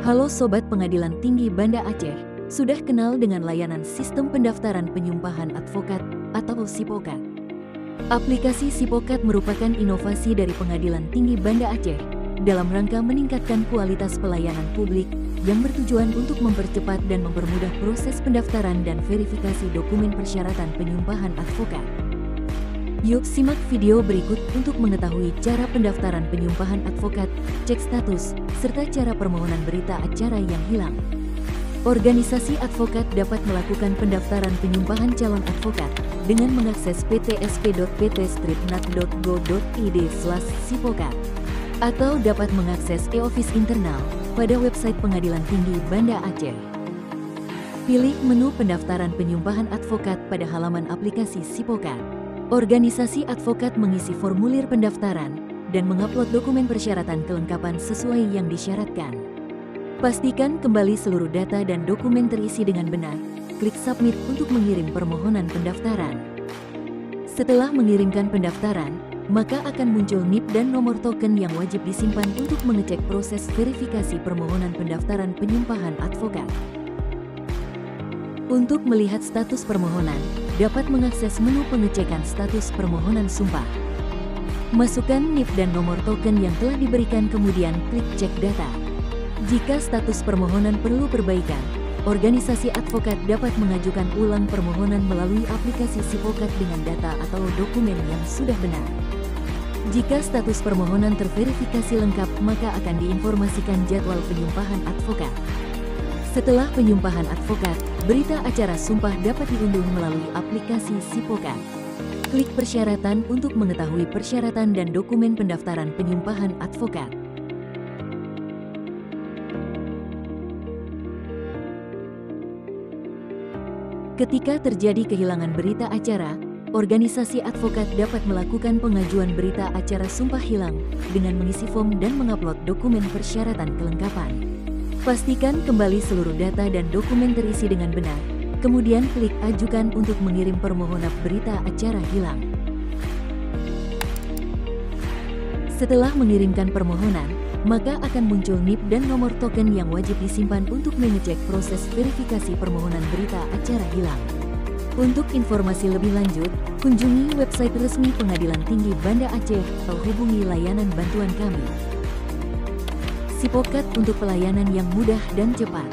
Halo Sobat Pengadilan Tinggi Banda Aceh, sudah kenal dengan layanan Sistem Pendaftaran Penyumpahan Advokat atau SIPOKAD? Aplikasi SIPOKAD merupakan inovasi dari Pengadilan Tinggi Banda Aceh dalam rangka meningkatkan kualitas pelayanan publik yang bertujuan untuk mempercepat dan mempermudah proses pendaftaran dan verifikasi dokumen persyaratan penyumpahan advokat. Yuk simak video berikut untuk mengetahui cara pendaftaran penyumpahan advokat, cek status, serta cara permohonan berita acara yang hilang. Organisasi advokat dapat melakukan pendaftaran penyumpahan calon advokat dengan mengakses ptsp.ptstripnat.go.id/sipokad atau dapat mengakses e-office internal pada website Pengadilan Tinggi Banda Aceh. Pilih menu pendaftaran penyumpahan advokat pada halaman aplikasi SIPOKAD. Organisasi advokat mengisi formulir pendaftaran dan mengupload dokumen persyaratan kelengkapan sesuai yang disyaratkan. Pastikan kembali seluruh data dan dokumen terisi dengan benar. Klik submit untuk mengirim permohonan pendaftaran. Setelah mengirimkan pendaftaran, maka akan muncul NIP dan nomor token yang wajib disimpan untuk mengecek proses verifikasi permohonan pendaftaran penyumpahan advokat. Untuk melihat status permohonan, dapat mengakses menu pengecekan status permohonan sumpah. Masukkan NIP dan nomor token yang telah diberikan, kemudian klik cek data. Jika status permohonan perlu perbaikan, organisasi advokat dapat mengajukan ulang permohonan melalui aplikasi SIPOKAD dengan data atau dokumen yang sudah benar. Jika status permohonan terverifikasi lengkap, maka akan diinformasikan jadwal penyumpahan advokat. Setelah penyumpahan advokat, berita acara sumpah dapat diunduh melalui aplikasi SIPOKAD. Klik persyaratan untuk mengetahui persyaratan dan dokumen pendaftaran penyumpahan advokat. Ketika terjadi kehilangan berita acara, organisasi advokat dapat melakukan pengajuan berita acara sumpah hilang dengan mengisi form dan mengupload dokumen persyaratan kelengkapan. Pastikan kembali seluruh data dan dokumen terisi dengan benar, kemudian klik ajukan untuk mengirim permohonan berita acara hilang. Setelah mengirimkan permohonan, maka akan muncul NIP dan nomor token yang wajib disimpan untuk mengecek proses verifikasi permohonan berita acara hilang. Untuk informasi lebih lanjut, kunjungi website resmi Pengadilan Tinggi Banda Aceh atau hubungi layanan bantuan kami. SIPOKAD untuk pelayanan yang mudah dan cepat.